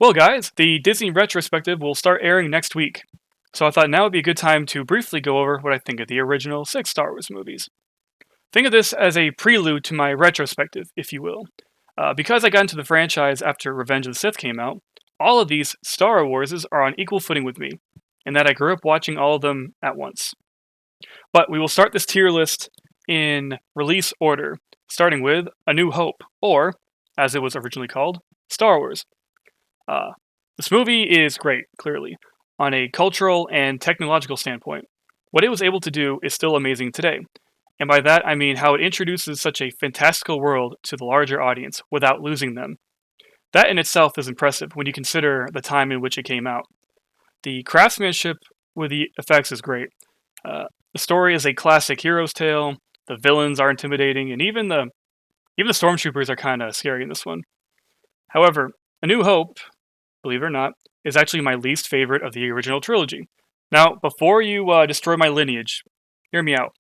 Well, guys, the Disney Retrospective will start airing next week, so I thought now would be a good time to briefly go over what I think of the original six Star Wars movies. Think of this as a prelude to my retrospective, if you will. Because I got into the franchise after Revenge of the Sith came out, all of these Star Warses are on equal footing with me, in that I grew up watching all of them at once. But we will start this tier list in release order, starting with A New Hope, or, as it was originally called, Star Wars. Uh, this movie is great, clearly, on a cultural and technological standpoint. What it was able to do is still amazing today. And by that, I mean how it introduces such a fantastical world to the larger audience without losing them. That in itself is impressive when you consider the time in which it came out. The craftsmanship with the effects is great. The story is a classic hero's tale. The villains are intimidating, and even the stormtroopers are kind of scary in this one. However, A New Hope, believe it or not, is actually my least favorite of the original trilogy. Now, before you destroy my lineage, hear me out.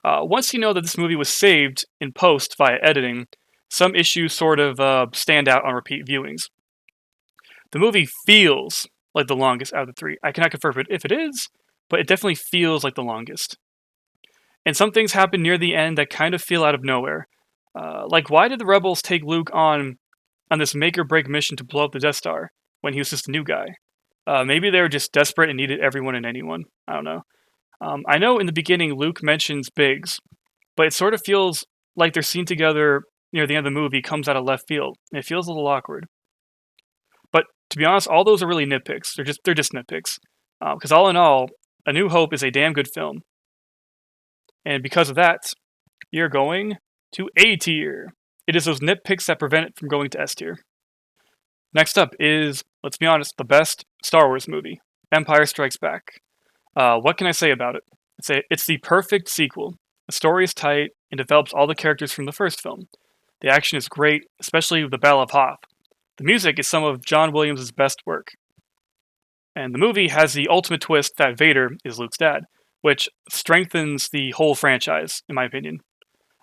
Once you know that this movie was saved in post via editing, some issues sort of stand out on repeat viewings. The movie feels like the longest out of the three. I cannot confirm if it is, but it definitely feels like the longest. And some things happen near the end that kind of feel out of nowhere. Like, why did the rebels take Luke on this make or break mission to blow up the Death Star when he was just a new guy? Maybe they were just desperate and needed everyone and anyone. I don't know. I know in the beginning Luke mentions Biggs, but it sort of feels like their scene together near the end of the movie comes out of left field, and it feels a little awkward. But to be honest, all those are really nitpicks. They're just nitpicks. Because all in all, A New Hope is a damn good film, and because of that, you're going to A tier. It is those nitpicks that prevent it from going to S tier. Next up is, let's be honest, the best Star Wars movie, Empire Strikes Back. What can I say about it? It's the perfect sequel. The story is tight and develops all the characters from the first film. The action is great, especially with the Battle of Hoth. The music is some of John Williams' best work. And the movie has the ultimate twist that Vader is Luke's dad, which strengthens the whole franchise, in my opinion.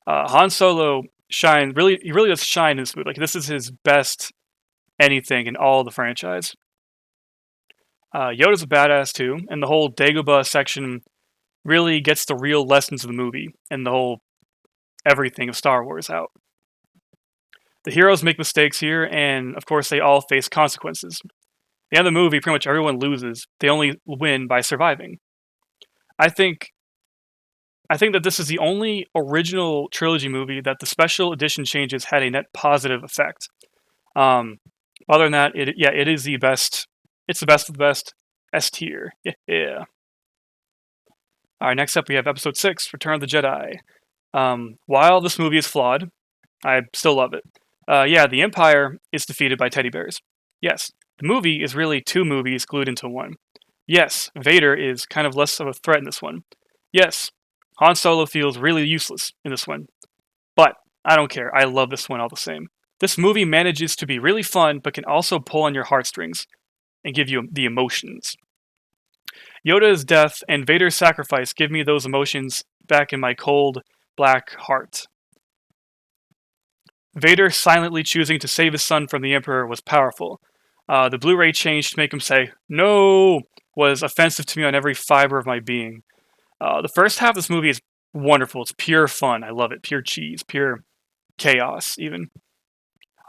Han Solo he really does shine in this movie. Like, this is his best anything in all the franchise. Yoda's a badass too, and the whole Dagobah section really gets the real lessons of the movie and the whole everything of Star Wars out. The heroes make mistakes here, and of course, they all face consequences. At the end of the movie, pretty much everyone loses. They only win by surviving. I think I think that this is the only original trilogy movie that the special edition changes had a net positive effect. Um, Other than that, it is the best. It's the best of the best. S tier. Yeah. All right. Next up, we have Episode 6, Return of the Jedi. While this movie is flawed, I still love it. Yeah, the Empire is defeated by teddy bears. Yes, the movie is really two movies glued into one. Yes, Vader is kind of less of a threat in this one. Yes, Han Solo feels really useless in this one. But I don't care. I love this one all the same. This movie manages to be really fun, but can also pull on your heartstrings and give you the emotions. Yoda's death and Vader's sacrifice give me those emotions back in my cold, black heart. Vader silently choosing to save his son from the Emperor was powerful. The Blu-ray change to make him say, "No!" was offensive to me on every fiber of my being. The first half of this movie is wonderful. It's pure fun. I love it. Pure cheese. Pure chaos, even.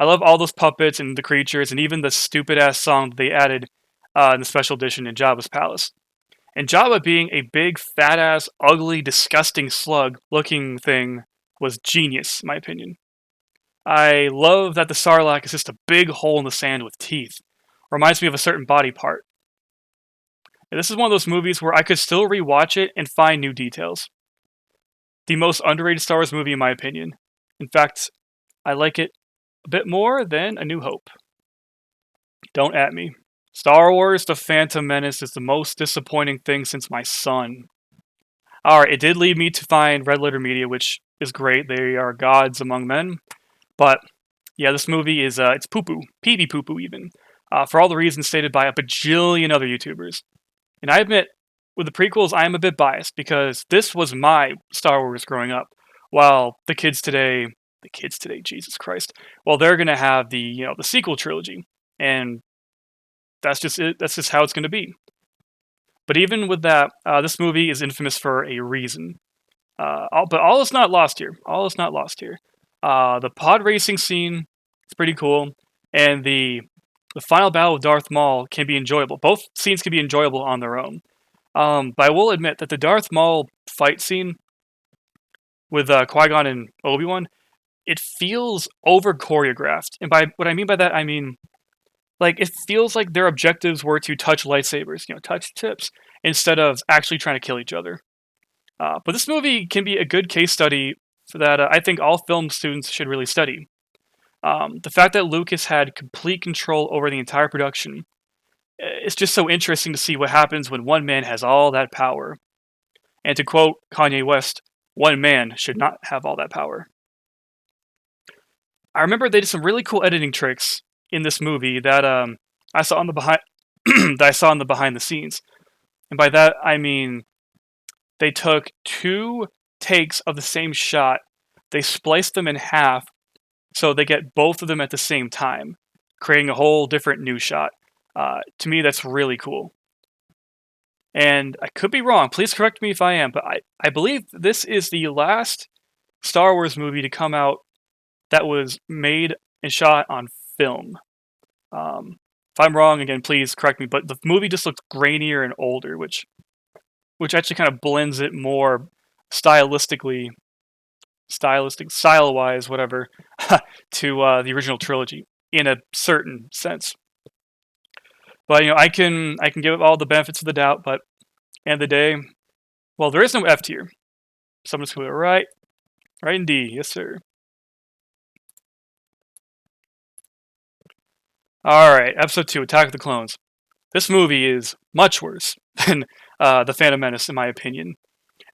I love all those puppets and the creatures, and even the stupid-ass song that they added in the special edition in Jabba's palace. And Jabba being a big, fat-ass, ugly, disgusting slug-looking thing was genius, in my opinion. I love that the Sarlacc is just a big hole in the sand with teeth. Reminds me of a certain body part. And this is one of those movies where I could still rewatch it and find new details. The most underrated Star Wars movie, in my opinion. In fact, I like it a bit more than A New Hope. Don't at me. Star Wars The Phantom Menace is the most disappointing thing since my son. Alright, it did lead me to find Red Letter Media, which is great. They are gods among men. But yeah, this movie is it's poo-poo, pee-pee poo-poo even, for all the reasons stated by a bajillion other YouTubers. And I admit, with the prequels, I am a bit biased because this was my Star Wars growing up, while the kids today, Jesus Christ, well, they're gonna have the sequel trilogy, and that's just it. That's just how it's going to be. But even with that, this movie is infamous for a reason. But all is not lost here. All is not lost here. The pod racing scene is pretty cool, and the final battle with Darth Maul can be enjoyable. Both scenes can be enjoyable on their own. But I will admit that the Darth Maul fight scene with Qui-Gon and Obi-Wan, it feels over choreographed. And by what I mean by that, I mean like it feels like their objectives were to touch lightsabers, touch tips, instead of actually trying to kill each other. But this movie can be a good case study for that. I think all film students should really study. The fact that Lucas had complete control over the entire production, it's just so interesting to see what happens when one man has all that power. And to quote Kanye West, one man should not have all that power. I remember they did some really cool editing tricks in this movie that I saw on the behind that I saw in the behind the scenes. And by that I mean they took 2 takes of the same shot, they spliced them in half so they get both of them at the same time, creating a whole different new shot. To me, that's really cool. And I could be wrong, please correct me if I am, but I believe this is the last Star Wars movie to come out that was made and shot on film. If I'm wrong, again, please correct me, but the movie just looks grainier and older, which actually kind of blends it more stylistically, style-wise, whatever, to the original trilogy in a certain sense. But I can give it all the benefits of the doubt, but end of the day, well, there is no F tier, so I'm just gonna go right in D, yes sir. All right, episode 2, Attack of the Clones. This movie is much worse than the Phantom Menace, in my opinion.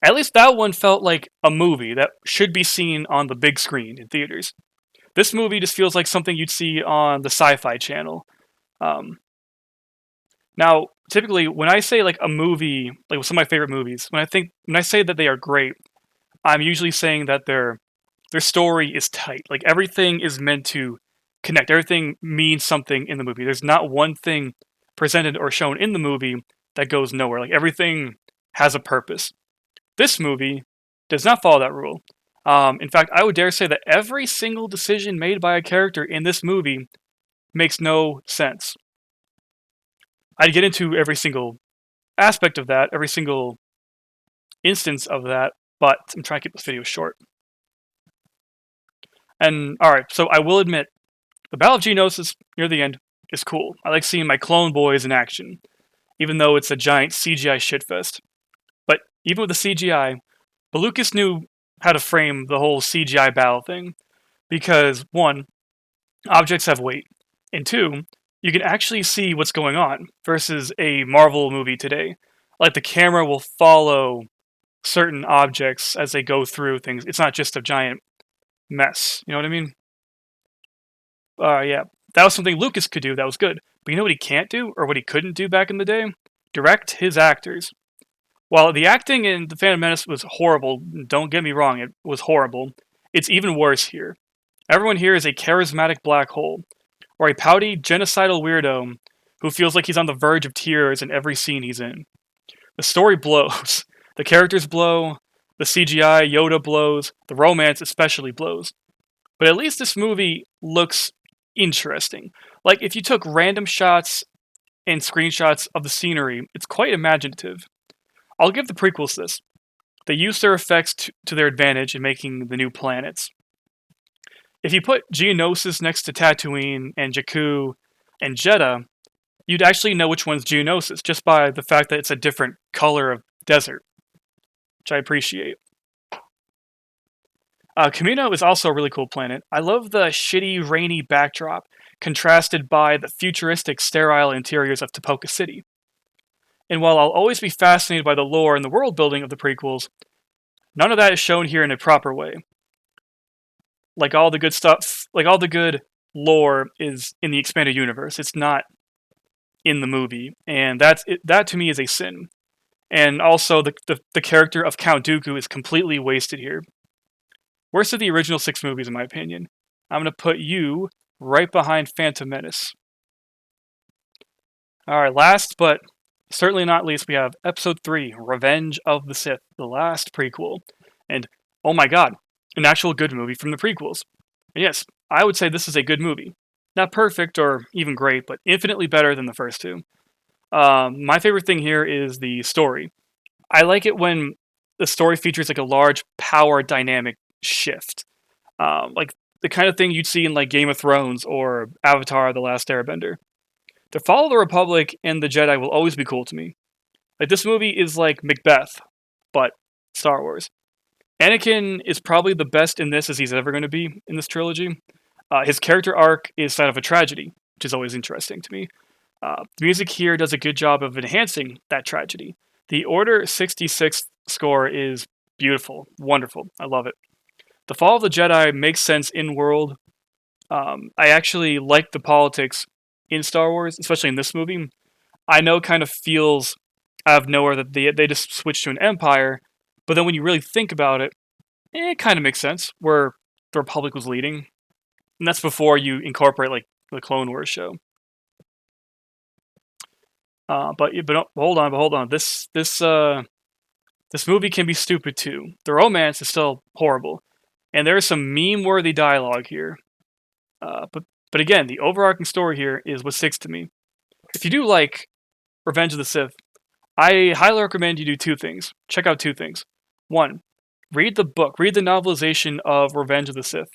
At least that one felt like a movie that should be seen on the big screen in theaters. This movie just feels like something you'd see on the Sci-Fi Channel. Now, typically, when I say like a movie, like some of my favorite movies, when I say that they are great, I'm usually saying that their story is tight. Like everything is meant to connect. Everything means something in the movie. There's not one thing presented or shown in the movie that goes nowhere. Like everything has a purpose. This movie does not follow that rule. In fact, I would dare say that every single decision made by a character in this movie makes no sense. I'd get into every single aspect of that, every single instance of that, but I'm trying to keep this video short. And alright, so I will admit, the Battle of Geonosis near the end is cool. I like seeing my clone boys in action, even though it's a giant CGI shitfest. But even with the CGI, but Lucas knew how to frame the whole CGI battle thing, because 1, objects have weight, and 2, you can actually see what's going on, versus a Marvel movie today. Like the camera will follow certain objects as they go through things. It's not just a giant mess. You know what I mean? Yeah. That was something Lucas could do that was good. But you know what he can't do, or what he couldn't do back in the day? Direct his actors. While the acting in The Phantom Menace was horrible, don't get me wrong, it was horrible, it's even worse here. Everyone here is a charismatic black hole, or a pouty, genocidal weirdo who feels like he's on the verge of tears in every scene he's in. The story blows. The characters blow. The CGI, Yoda blows. The romance especially blows. But at least this movie looks interesting. Like, if you took random shots and screenshots of the scenery, it's quite imaginative. I'll give the prequels this. They used their effects to their advantage in making the new planets. If you put Geonosis next to Tatooine and Jakku and Jeddah, you'd actually know which one's Geonosis, just by the fact that it's a different color of desert, which I appreciate. Kamino is also a really cool planet. I love the shitty, rainy backdrop, contrasted by the futuristic, sterile interiors of Tapoka City. And while I'll always be fascinated by the lore and the world building of the prequels, none of that is shown here in a proper way. Like all the good stuff, like all the good lore is in the expanded universe. It's not in the movie, and that to me is a sin. And also, the character of Count Dooku is completely wasted here. Worst of the original 6 movies, in my opinion. I'm going to put you right behind Phantom Menace. Alright, last but certainly not least, we have Episode 3, Revenge of the Sith, the last prequel. And, oh my god, an actual good movie from the prequels. And yes, I would say this is a good movie. Not perfect or even great, but infinitely better than the first two. My favorite thing here is the story. I like it when the story features like a large power dynamic shift. Like the kind of thing you'd see in like Game of Thrones or Avatar: The Last Airbender. The Fall of the Republic and the Jedi will always be cool to me. Like this movie is like Macbeth, but Star Wars. Anakin is probably the best in this as he's ever going to be in this trilogy. His character arc is that of a tragedy, which is always interesting to me. The music here does a good job of enhancing that tragedy. The Order 66 score is beautiful, wonderful. I love it. The Fall of the Jedi makes sense in world. I actually like the politics in Star Wars, especially in this movie. I know it kind of feels out of nowhere that they just switched to an empire, but then when you really think about it, it kind of makes sense where the Republic was leading. And that's before you incorporate like the Clone Wars show. But hold on. This movie can be stupid too. The romance is still horrible, and there is some meme-worthy dialogue here. But again, the overarching story here is what sticks to me. If you do like Revenge of the Sith, I highly recommend you do two things. Check out two things. One, read the book. Read the novelization of Revenge of the Sith.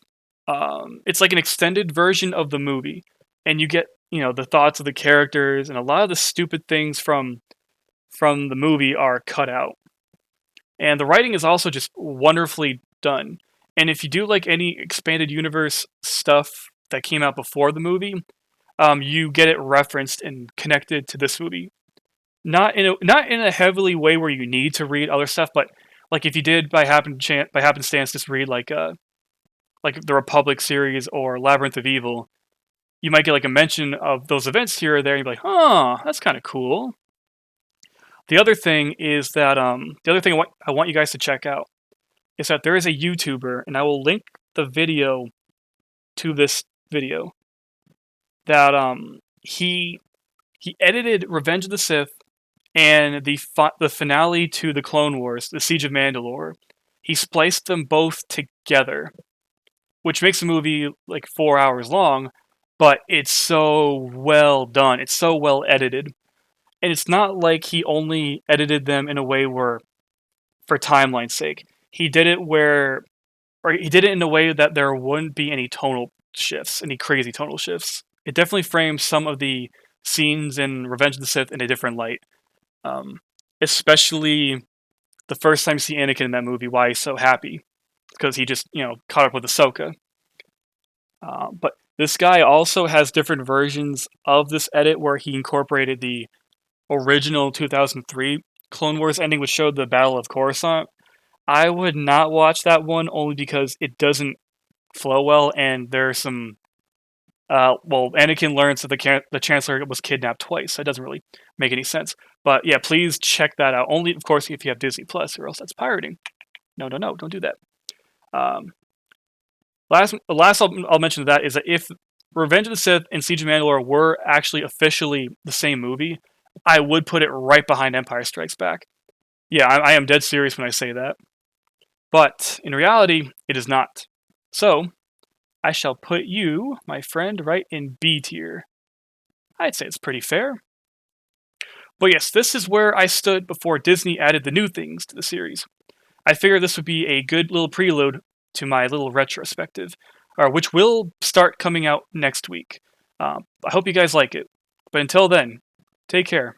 It's like an extended version of the movie, and you get the thoughts of the characters, and a lot of the stupid things from the movie are cut out. And the writing is also just wonderfully done. And if you do like any expanded universe stuff that came out before the movie, you get it referenced and connected to this movie. Not in a heavily way where you need to read other stuff, but like if you did by happenstance just read like the Republic series or Labyrinth of Evil, you might get like a mention of those events here or there, and you'd be like, oh, that's kind of cool. The other thing is that I want you guys to check out is that there is a YouTuber, and I will link the video to this video, that he edited Revenge of the Sith and the finale to the Clone Wars, the Siege of Mandalore. He spliced them both together, which makes the movie like 4 hours long, but it's so well done. It's so well edited. And it's not like he only edited them in a way where, for timeline's sake, he did it in a way that there wouldn't be any tonal shifts, any crazy tonal shifts. It definitely frames some of the scenes in Revenge of the Sith in a different light. Especially the first time you see Anakin in that movie, why he's so happy. Because he just, caught up with Ahsoka. But this guy also has different versions of this edit where he incorporated the original 2003 Clone Wars ending, which showed the Battle of Coruscant. I would not watch that one only because it doesn't flow well, and there's some. Anakin learns that the Chancellor was kidnapped twice. That doesn't really make any sense. But yeah, please check that out. Only, of course, if you have Disney Plus, or else that's pirating. No, don't do that. Last I'll mention to that is that if Revenge of the Sith and Siege of Mandalore were actually officially the same movie, I would put it right behind Empire Strikes Back. Yeah, I am dead serious when I say that. But in reality, it is not. So, I shall put you, my friend, right in B tier. I'd say it's pretty fair. But yes, this is where I stood before Disney added the new things to the series. I figured this would be a good little prelude to my little retrospective, which will start coming out next week. I hope you guys like it. But until then, take care.